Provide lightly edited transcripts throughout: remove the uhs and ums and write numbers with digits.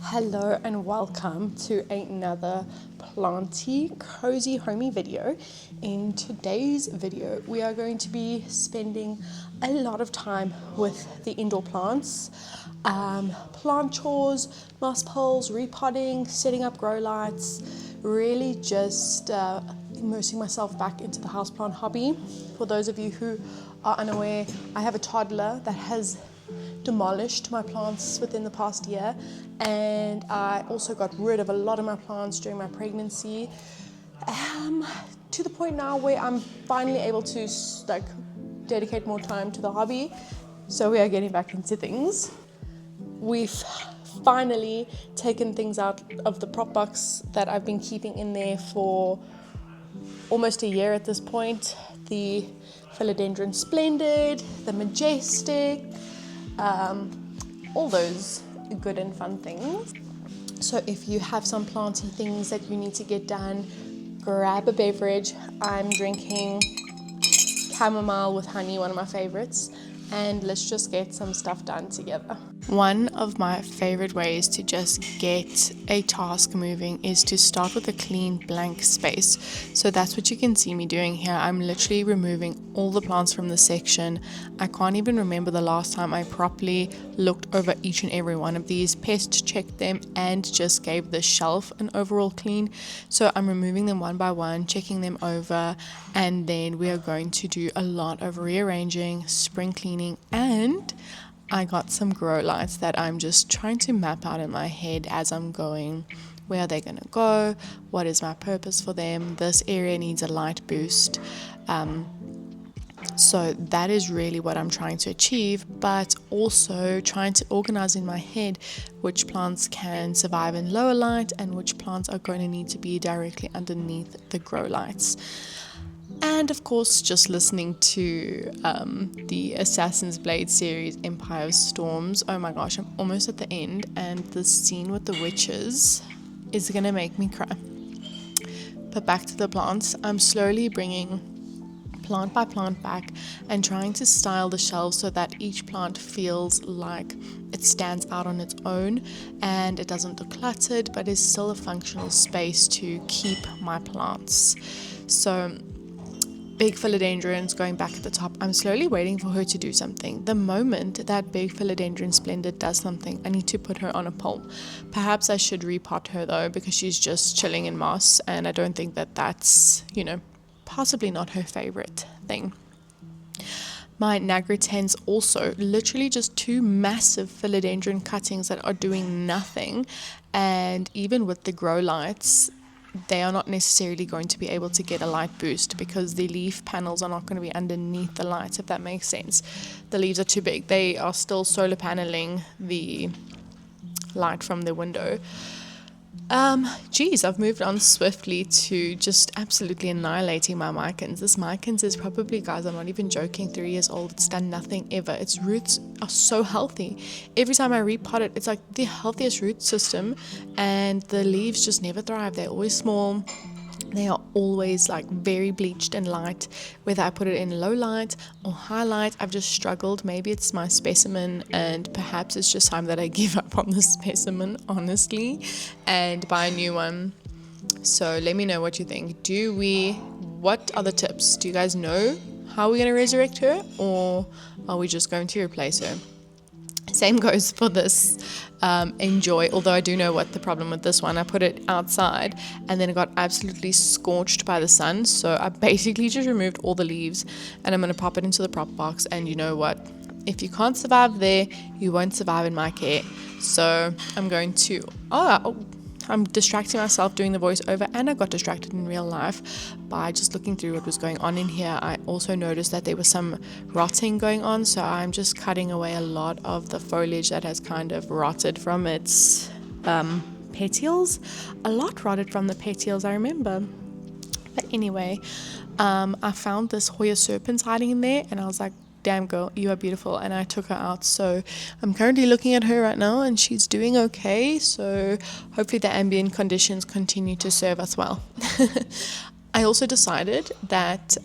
Hello and welcome to another planty, cozy, homey video. In today's video, we are going to be spending a lot of time with the indoor plants, plant chores, moss poles, repotting, setting up grow lights, really just immersing myself back into the houseplant hobby. For those of you who are unaware, I have a toddler that has demolished my plants within the past year, and I also got rid of a lot of my plants during my pregnancy, to the point now where I'm finally able to dedicate more time to the hobby. So we are getting back into things. We've finally taken things out of the prop box that I've been keeping in there for almost a year at this point. The philodendron splendid, the majestic, all those good and fun things. So if you have some planty things that you need to get done, grab a beverage. I'm drinking chamomile with honey, one of my favorites, and let's just get some stuff done together. One of my favorite ways to just get a task moving is to start with a clean blank space. So that's what you can see me doing here. I'm literally removing all the plants from the section. I can't even remember the last time I properly looked over each and every one of these, pest checked them, and just gave the shelf an overall clean. So I'm removing them one by one, checking them over, and then we are going to do a lot of rearranging, spring cleaning, and I got some grow lights that I'm just trying to map out in my head as I'm going. Where are they going to go? What is my purpose for them? This area needs a light boost. So that is really what I'm trying to achieve, but also trying to organize in my head which plants can survive in lower light and which plants are going to need to be directly underneath the grow lights. And of course, just listening to the Assassin's Blade series, Empire of Storms. Oh my gosh, I'm almost at the end, and the scene with the witches is gonna make me cry. But back to the plants, I'm slowly bringing plant by plant back and trying to style the shelves so that each plant feels like it stands out on its own and it doesn't look cluttered, but is still a functional space to keep my plants. So big philodendrons going back at the top. I'm slowly waiting for her to do something. The moment that big philodendron splendid does something, I need to put her on a pole. Perhaps I should repot her though, because she's just chilling in moss, and I don't think that that's, possibly not her favorite thing. My Nagritens also, literally just two massive philodendron cuttings that are doing nothing, and even with the grow lights, they are not necessarily going to be able to get a light boost because the leaf panels are not going to be underneath the lights, if that makes sense. The leaves are too big. They are still solar paneling the light from the window. I've moved on swiftly to just absolutely annihilating my Mycans. This Mycans is probably, guys, I'm not even joking, 3 years old. It's done nothing ever. Its roots are so healthy. Every time I repot it, it's like the healthiest root system, and the leaves just never thrive. They're always small. They are always very bleached and light. Whether I put it in low light or high light, I've just struggled. Maybe it's my specimen, and perhaps it's just time that I give up on the specimen, honestly, and buy a new one. So let me know what you think. What are the tips? Do you guys know how we're going to resurrect her, or are we just going to replace her? Same goes for this Enjoy, although I do know what the problem with this one. I put it outside and then it got absolutely scorched by the sun, so I basically just removed all the leaves, and I'm going to pop it into the prop box. And you know what, if you can't survive there, you won't survive in my care. So I'm going to I'm distracting myself doing the voiceover, and I got distracted in real life by just looking through what was going on in here. I also noticed that there was some rotting going on, so I'm just cutting away a lot of the foliage that has kind of rotted from its petioles. A lot rotted from the petioles, I remember. But anyway, I found this Hoya serpent hiding in there, and I was like, damn girl, you are beautiful, and I took her out. So I'm currently looking at her right now, and she's doing okay, so hopefully the ambient conditions continue to serve us well. I also decided that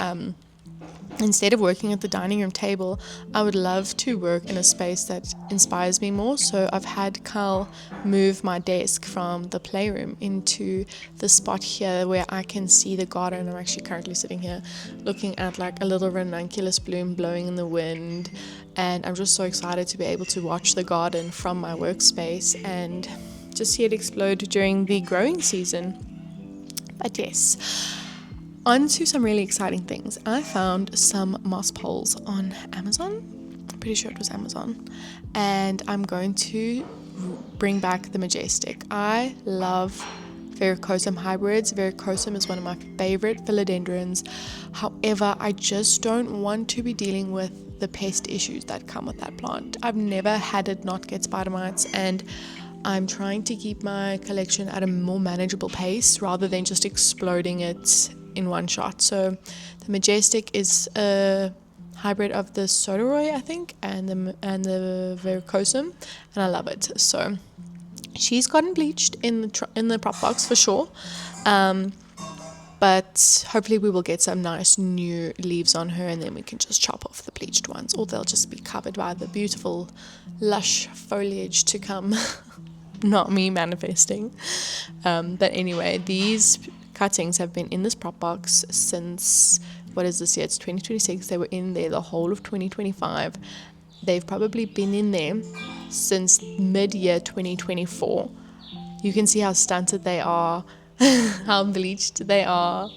instead of working at the dining room table, I would love to work in a space that inspires me more. So I've had Kyle move my desk from the playroom into the spot here where I can see the garden. I'm actually currently sitting here looking at like a little ranunculus bloom blowing in the wind, and I'm just so excited to be able to watch the garden from my workspace and just see it explode during the growing season. But yes, on to some really exciting things. I found some moss poles on Amazon. I'm pretty sure it was Amazon. And I'm going to bring back the Majestic. I love Verrucosum hybrids. Verrucosum is one of my favorite philodendrons. However, I just don't want to be dealing with the pest issues that come with that plant. I've never had it not get spider mites, and I'm trying to keep my collection at a more manageable pace rather than just exploding it in one shot. So the Majestic is a hybrid of the Soderoy, I think, and the Verrucosum, and I love it. So she's gotten bleached in the prop box for sure, but hopefully we will get some nice new leaves on her, and then we can just chop off the bleached ones, or they'll just be covered by the beautiful lush foliage to come. Not me manifesting. But anyway, these cuttings have been in this prop box since, what is this year? It's 2026. They were in there the whole of 2025. They've probably been in there since mid-year 2024. You can see how stunted they are, how bleached they are.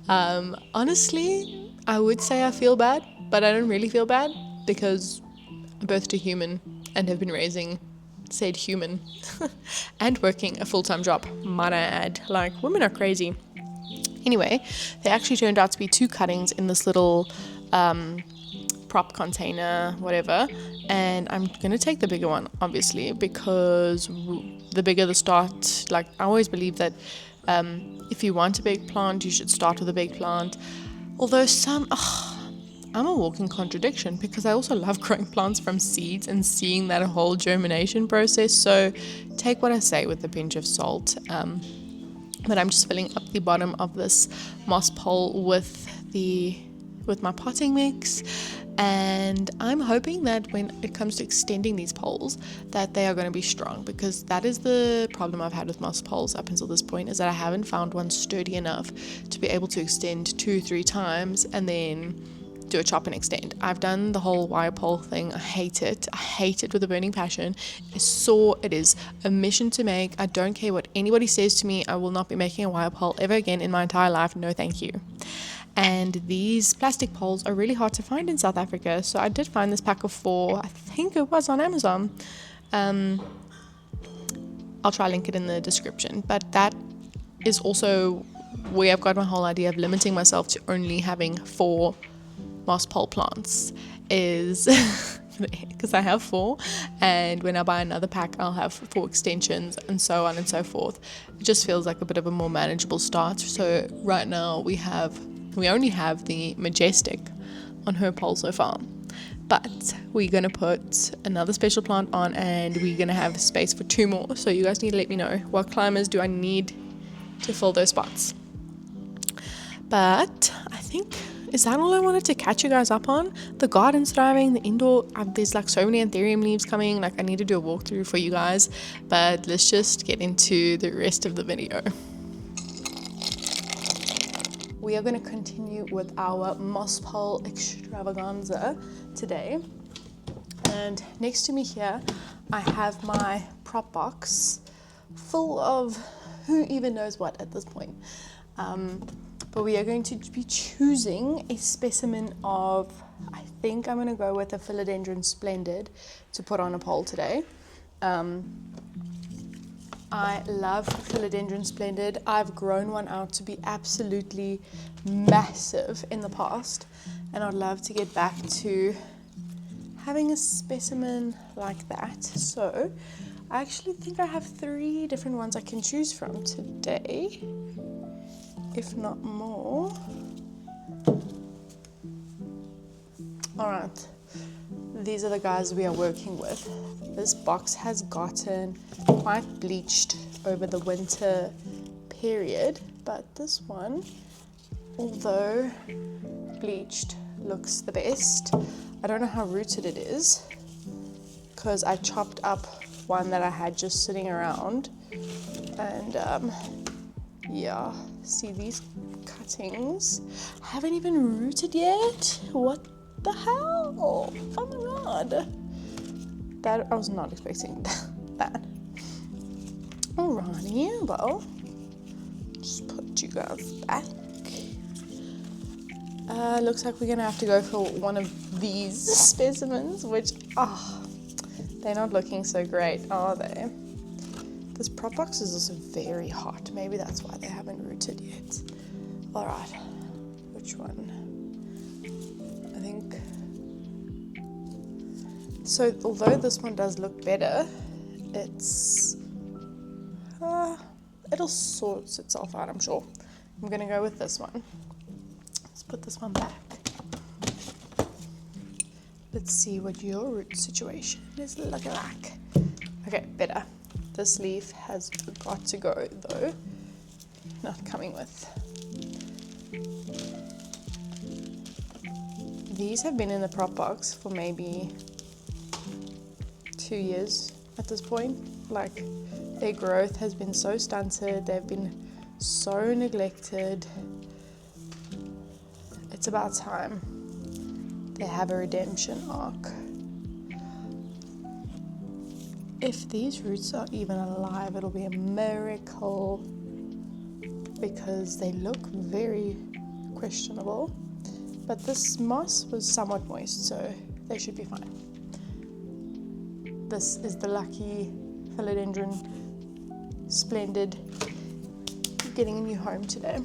Honestly, I would say I feel bad, but I don't really feel bad because I birthed a human and have been raising said human and working a full-time job, might I add. Like, women are crazy. Anyway, they actually turned out to be 2 cuttings in this little prop container, whatever, and I'm gonna take the bigger one, obviously, because the bigger the start. Like, I always believe that if you want a big plant, you should start with a big plant. Although I'm a walking contradiction, because I also love growing plants from seeds and seeing that whole germination process. So take what I say with a pinch of salt. But I'm just filling up the bottom of this moss pole with my potting mix, and I'm hoping that when it comes to extending these poles, that they are going to be strong, because that is the problem I've had with moss poles up until this point, is that I haven't found one sturdy enough to be able to extend 2-3 times and then do a chop and extend. I've done the whole wire pole thing. I hate it with a burning passion. It's sore. It is a mission to make. I don't care what anybody says to me. I will not be making a wire pole ever again in my entire life. No thank you. And these plastic poles are really hard to find in South Africa, so I did find this pack of 4. I think it was on Amazon. I'll try link it in the description, but that is also where I've got my whole idea of limiting myself to only having 4 moss pole plants, is because I have 4, and when I buy another pack I'll have 4 extensions, and so on and so forth. It just feels like a bit of a more manageable start. So right now we only have the Majestic on her pole so far, but we're going to put another special plant on, and we're going to have space for 2 more. So you guys need to let me know, what climbers do I need to fill those spots? But I think, is that all I wanted to catch you guys up on? The garden's thriving, the indoor, there's like so many anthurium leaves coming. Like, I need to do a walkthrough for you guys, but let's just get into the rest of the video. We are going to continue with our moss pole extravaganza today. And next to me here, I have my prop box full of who even knows what at this point. But we are going to be choosing a specimen of, I think I'm going to go with a Philodendron Splendid to put on a pole today. I love Philodendron Splendid. I've grown one out to be absolutely massive in the past, and I'd love to get back to having a specimen like that. So I actually think I have 3 different ones I can choose from today, if not more. Alright, these are the guys we are working with. This box has gotten quite bleached over the winter period, but this one, although bleached, looks the best. I don't know how rooted it is because I chopped up one that I had just sitting around, and yeah, see these cuttings haven't even rooted yet. What the hell? Oh my god, that I was not expecting that. Alrighty, well, just put you guys back. Looks like we're gonna have to go for one of these specimens, which they're not looking so great, are they? This prop box is also very hot. Maybe that's why they haven't rooted yet. All right, which one? I think so. Although this one does look better, it'll sort itself out, I'm sure. I'm gonna go with this one. Let's put this one back. Let's see what your root situation is looking like. Okay, better. This leaf has got to go though. Not coming with. These have been in the prop box for maybe 2 years at this point. Like, their growth has been so stunted, they've been so neglected. It's about time they have a redemption arc. If these roots are even alive, it'll be a miracle because they look very questionable. But this moss was somewhat moist, so they should be fine. This is the lucky philodendron splendid getting a new home today.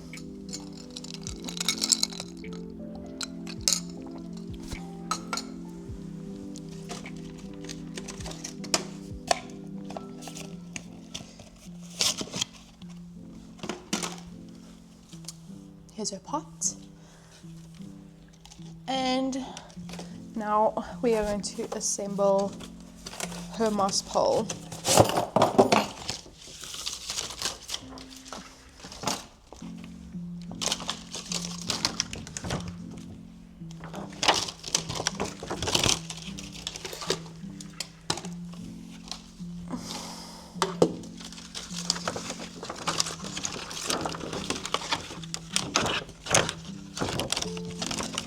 Here's her pot. And now we are going to assemble her moss pole.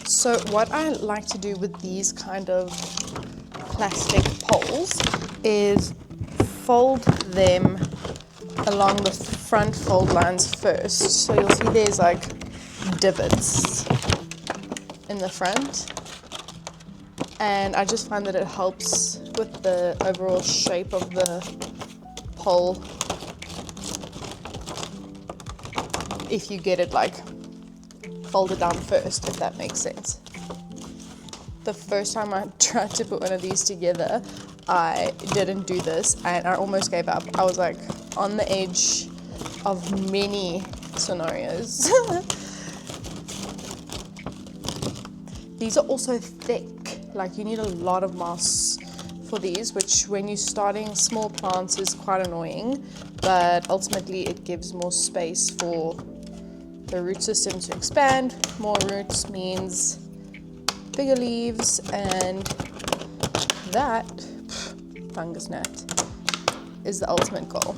So what I like to do with these kind of plastic poles is fold them along the front fold lines first. So you'll see there's like divots in the front. And I just find that it helps with the overall shape of the pole if you get it like folded down first, if that makes sense. The first time I tried to put one of these together, I didn't do this and I almost gave up. I was like on the edge of many scenarios. These are also thick, like you need a lot of moss for these, which when you're starting small plants is quite annoying, but ultimately it gives more space for the root system to expand. More roots means bigger leaves, and that fungus gnat is the ultimate goal.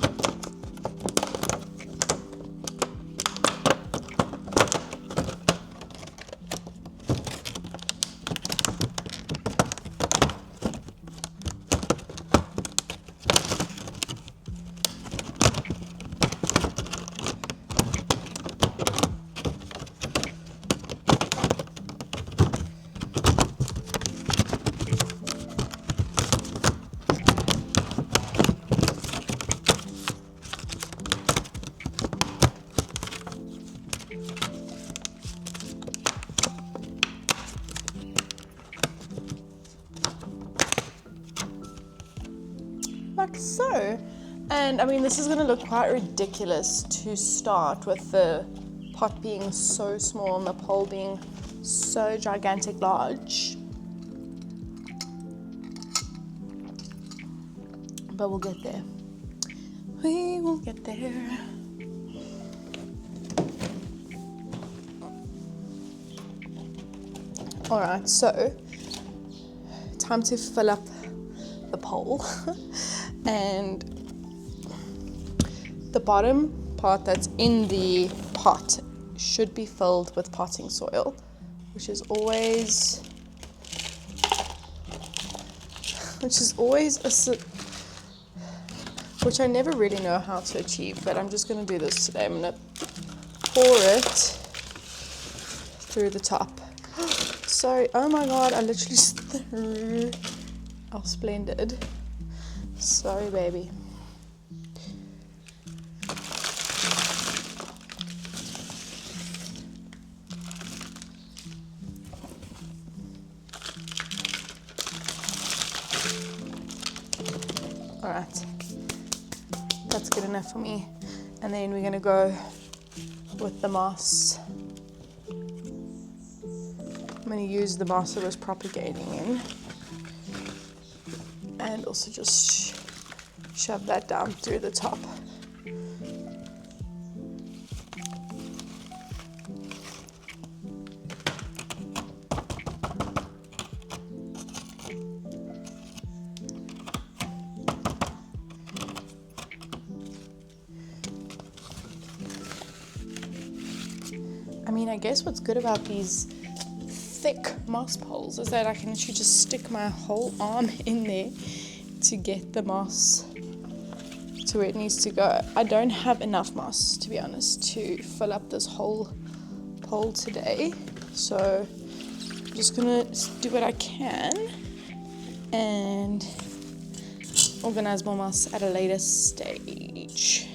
Like so. And I mean, this is going to look quite ridiculous to start with the pot being so small and the pole being so gigantic large, but we'll get there. We will get there. All right, so time to fill up the pole. And the bottom part that's in the pot should be filled with potting soil, which is always which I never really know how to achieve, but I'm just going to do this today. I'm going to pour it through the top. Sorry, oh my god, I literally just threw. Oh, splendid. Sorry, baby. All right, that's good enough for me. And then we're gonna go with the moss. I'm gonna use the moss that was propagating in, and also just shove that down through the top. I mean, I guess what's good about these thick moss poles is that I can actually just stick my whole arm in there to get the moss to where it needs to go. I don't have enough moss, to be honest, to fill up this whole pole today, so I'm just gonna do what I can and organize more moss at a later stage.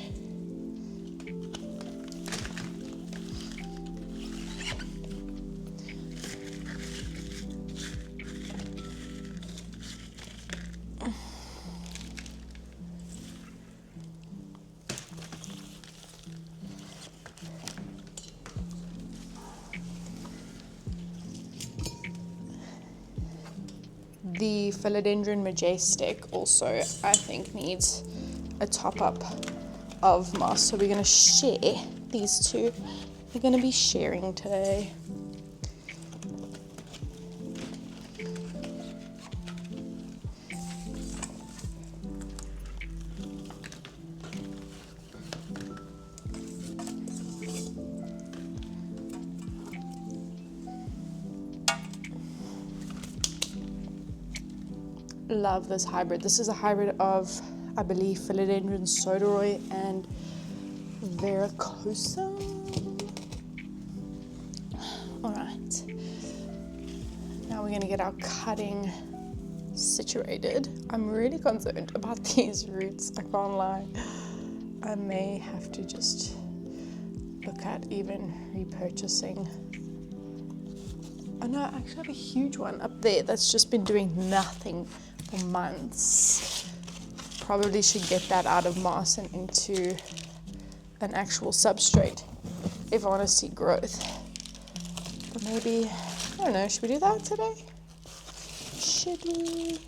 The Philodendron Majestic also, I think, needs a top up of moss. So we're going to share these two. We're going to be sharing today. Love this hybrid. This is a hybrid of, I believe, Philodendron Soderoy and Varicosum. All right. Now we're going to get our cutting situated. I'm really concerned about these roots, I can't lie. I may have to just look at even repurchasing. Oh no, I actually have a huge one up there that's just been doing nothing for months. Probably should get that out of moss and into an actual substrate if I want to see growth. But maybe, I don't know, should we do that today? Should we?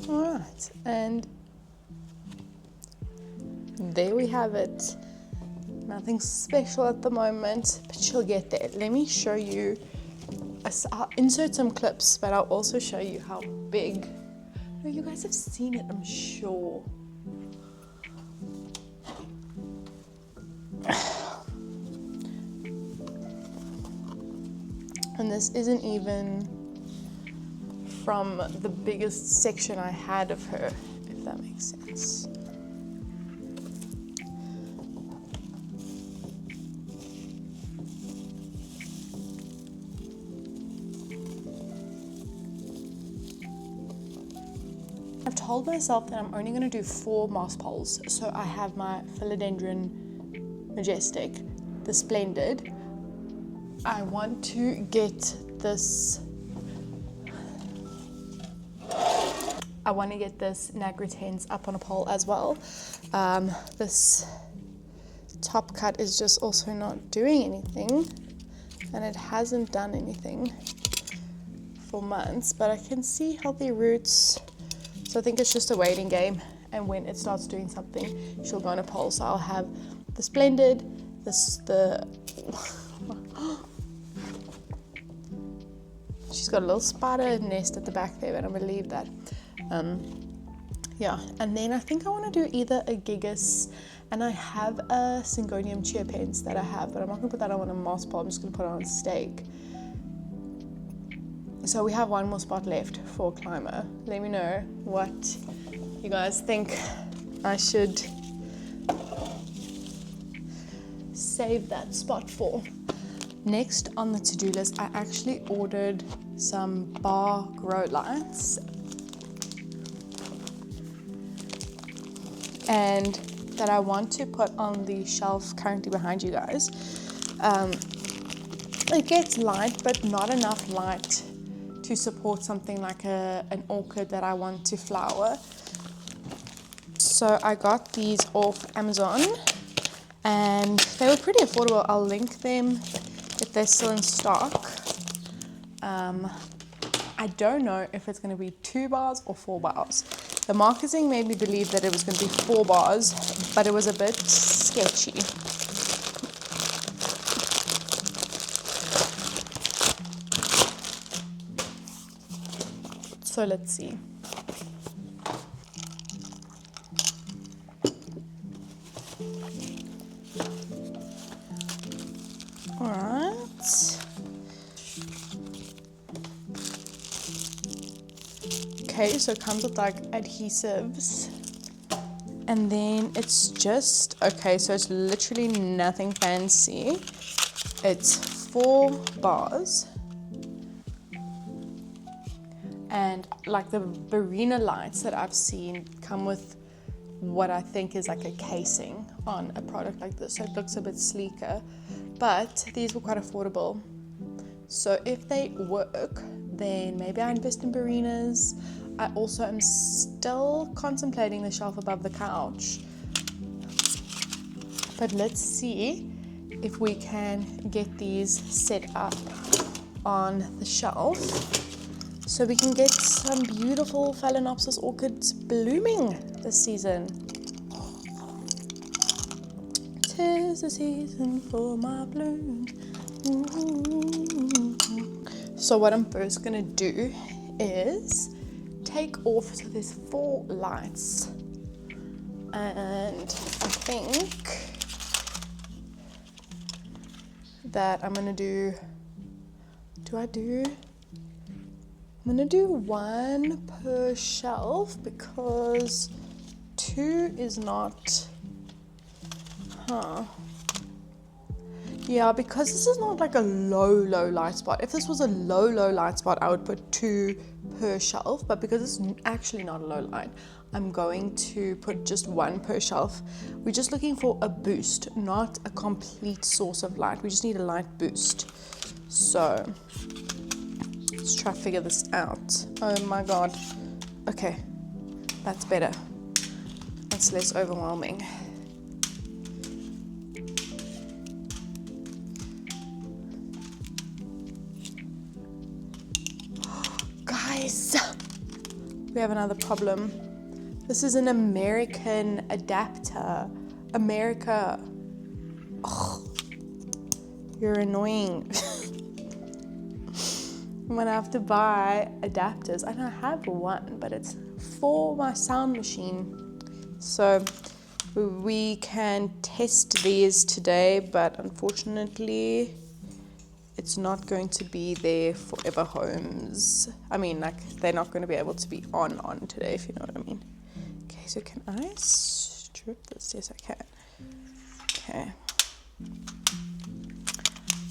Alright, and there we have it. Nothing special at the moment, but she'll get there. Let me show you. I'll insert some clips, but I'll also show you how big. No, you guys have seen it, I'm sure. And this isn't even from the biggest section I had of her, if that makes sense. I've told myself that I'm only going to do 4 moss poles. So I have my Philodendron Majestic, this blended, I want to get this Nagritens up on a pole as well. This top cut is just also not doing anything, and it hasn't done anything for months, but I can see healthy roots, so I think it's just a waiting game, and when it starts doing something she'll go on a pole. So I'll have this blended, she's got a little spider nest at the back there, but I'm gonna leave that. Yeah, and then I think I want to do either a gigas, and I have a Syngonium chia pens that I have, but I'm not gonna put that on a moss pole, I'm just gonna put it on a stake. So we have one more spot left for climber. Let me know what you guys think I should save that spot for. Next on the to-do list, I actually ordered some bar grow lights, and that I want to put on the shelf currently behind you guys. It gets light, but not enough light to support something like an orchid that I want to flower. So I got these off Amazon, and they were pretty affordable. I'll link them if they're still in stock. I don't know if it's going to be 2 bars or 4 bars. The marketing made me believe that it was going to be 4 bars, but it was a bit sketchy. So let's see. All right. Okay, so it comes with like adhesives, and then it's just, okay, so it's literally nothing fancy. It's 4 bars, and like the Barina lights that I've seen come with what I think is like a casing on a product like this, so it looks a bit sleeker, but these were quite affordable. So if they work, then maybe I invest in Barinas. I also am still contemplating the shelf above the couch, but let's see if we can get these set up on the shelf so we can get some beautiful Phalaenopsis orchids blooming this season. 'Tis the season for my bloom. So what I'm first gonna do is take off, so there's 4 lights, and I think that I'm gonna do, I'm gonna do 1 per shelf because 2 is not, yeah, because this is not like a low light spot. If this was a low light spot, I would put 2 per shelf, but because it's actually not a low light, I'm going to put just 1 per shelf. We're just looking for a boost, not a complete source of light. We just need a light boost. So let's try to figure this out. Oh my god. Okay, that's better. That's less overwhelming. Guys, we have another problem. This is an American adapter. America. Oh, you're annoying. I'm gonna have to buy adapters. And I have one, but it's for my sound machine. So we can test these today, but unfortunately it's not going to be there forever homes. I mean, like, they're not going to be able to be on today, if you know what I mean. Okay, so can I strip this? Yes, I can. Okay.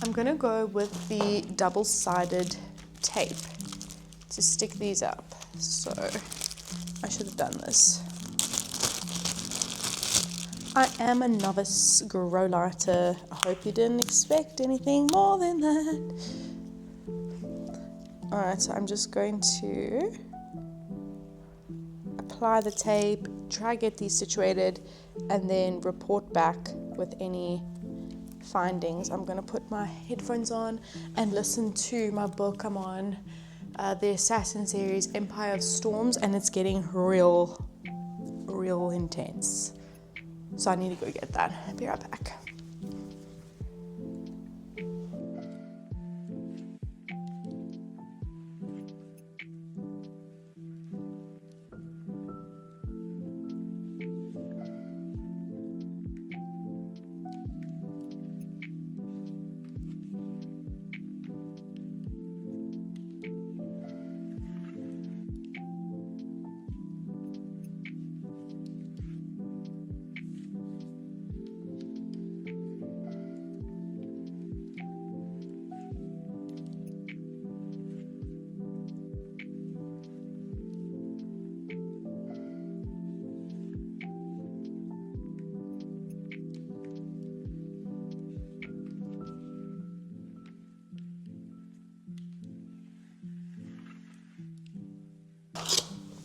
I'm going to go with the double-sided tape to stick these up. So I should have done this. I am a novice grow lighter. I hope you didn't expect anything more than that. Alright, so I'm just going to apply the tape, try get these situated, and then report back with any findings. I'm going to put my headphones on and listen to my book. I'm on the Assassin series, Empire of Storms, and it's getting real intense. So I need to go get that. Be right back.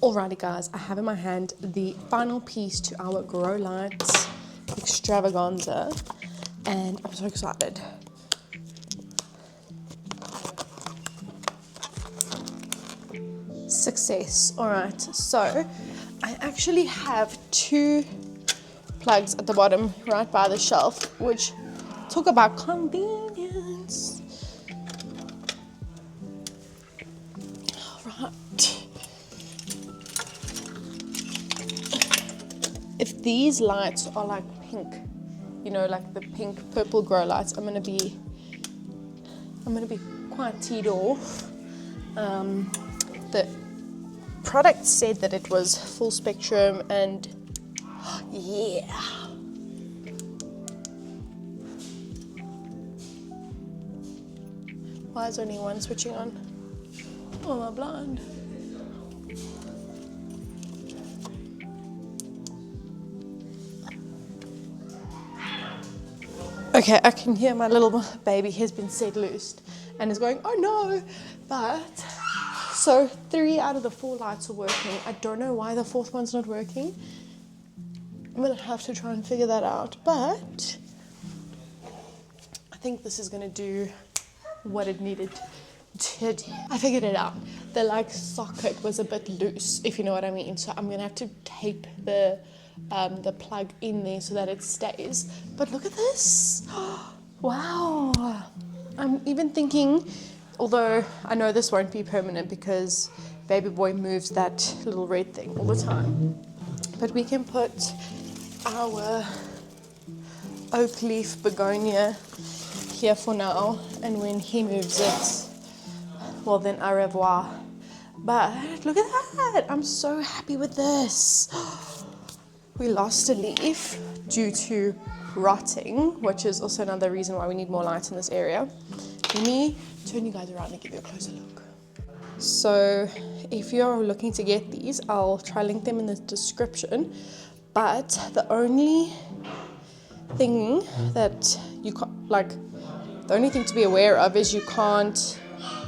Alrighty guys, I have in my hand the final piece to our grow lights extravaganza, and I'm so excited. Success. Alright, so I actually have 2 plugs at the bottom right by the shelf, which talk about convenience. Alright. If these lights are like pink, you know, like the pink purple grow lights, I'm gonna be quite teed off. The product said that it was full spectrum, and yeah. Why is only one switching on? Oh, am I blind? Okay, I can hear my little baby has been set loose and is going, oh no. But, so 3 out of the 4 lights are working. I don't know why the 4th one's not working. I'm gonna have to try and figure that out. But I think this is gonna do what it needed to do. I figured it out. The like socket was a bit loose, if you know what I mean. So I'm gonna have to tape the plug in there so that it stays. But look at this. Wow. I'm even thinking, although I know this won't be permanent because baby boy moves that little red thing all the time, but we can put our oak leaf begonia here for now, and when he moves it, well then au revoir. But look at that. I'm so happy with this. We lost a leaf due to rotting, which is also another reason why we need more light in this area. Let me turn you guys around and give you a closer look. So if you're looking to get these, I'll try link them in the description. But the only thing that you can't, like, the only thing to be aware of is you can't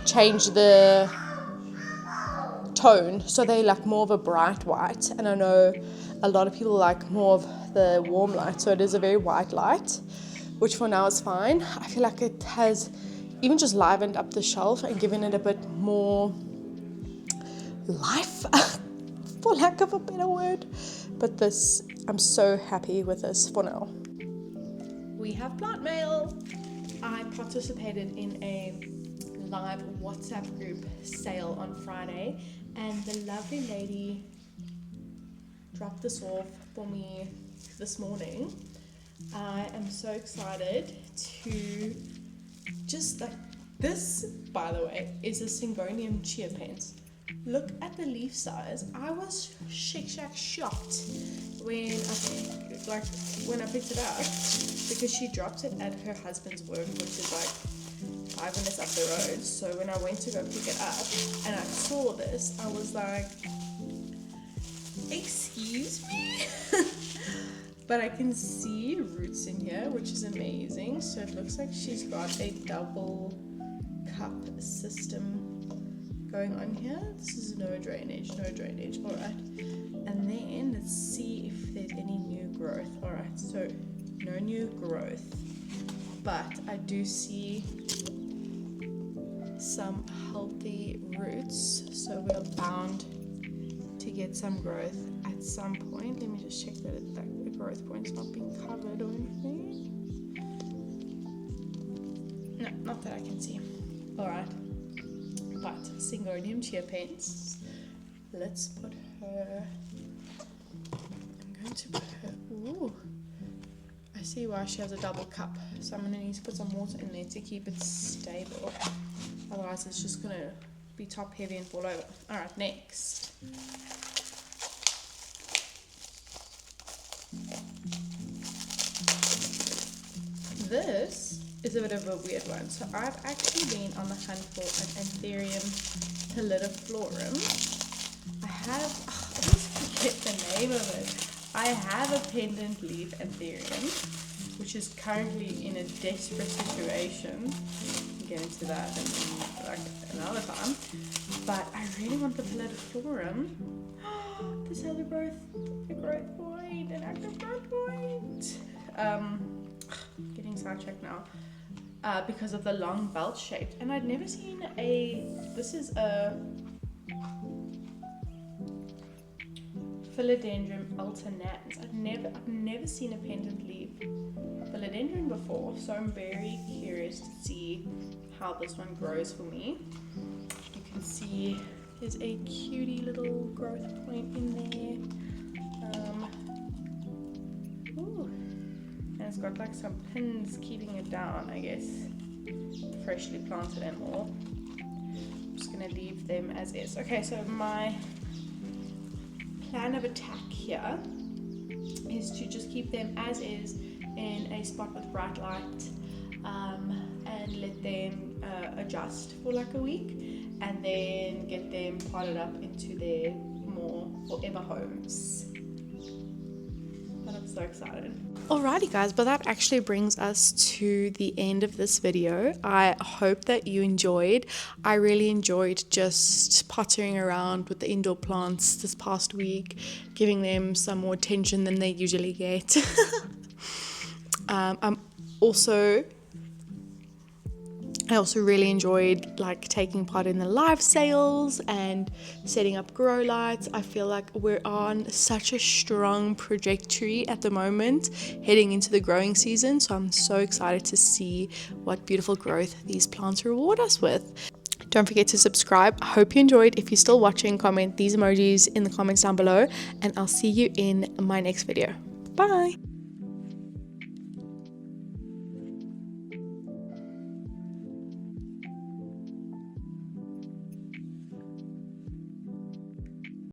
change the tone. So they like more of a bright white, and I know a lot of people like more of the warm light, so it is a very white light, which for now is fine. I feel like it has even just livened up the shelf and given it a bit more life, for lack of a better word. But this, I'm so happy with this for now. We have plant mail. I participated in a live WhatsApp group sale on Friday, and the lovely lady dropped this off for me this morning. I am so excited to just like this, by the way, is a Syngonium chia pens. Look at the leaf size. I was shocked when I picked it up, because she dropped it at her husband's work, which is like 5 minutes up the road. So when I went to go pick it up and I saw this, I was like, excuse me? but I can see roots in here, which is amazing. So it looks like she's got a double cup system going on here. This is no drainage. All right, and then let's see if there's any new growth. All right, so no new growth, but I do see some healthy roots, so we're bound to get some growth at some point. Let me just check that the growth point's not being covered or anything. No, not that I can see. All right, but Syngonium chia pens, let's put her, I'm going to put her, ooh, I see why she has a double cup, so I'm going to need to put some water in there to keep it stable, otherwise it's just going to be top heavy and fall over. Alright, next. This is a bit of a weird one. So I've actually been on the hunt for an Anthurium pallidiflorum. I always forget the name of it. I have a pendant leaf Anthurium, which is currently in a desperate situation. We'll get into that in like another time. But I really want the pallidiflorum. This has a growth point, an active growth point. Getting sidetracked now. Because of the long belt shape, and I'd never seen this is a Philodendron alternans. I've never seen a pendant leaf philodendron before, so I'm very curious to see how this one grows for me. You can see there's a cutie little growth point in there. Ooh. And it's got like some pins keeping it down, I guess. Freshly planted and all. I'm just gonna leave them as is. Okay, so my plan of attack here is to just keep them as is in a spot with bright light, and let them adjust for like a week, and then get them potted up into their more forever homes. But I'm so excited. Alrighty guys, but that actually brings us to the end of this video. I hope that you enjoyed. I really enjoyed just pottering around with the indoor plants this past week, giving them some more attention than they usually get. I also really enjoyed like taking part in the live sales and setting up grow lights. I feel like we're on such a strong trajectory at the moment heading into the growing season, so I'm so excited to see what beautiful growth these plants reward us with. Don't forget to subscribe. I hope you enjoyed. If you're still watching, comment these emojis in the comments down below, and I'll see you in my next video. Bye.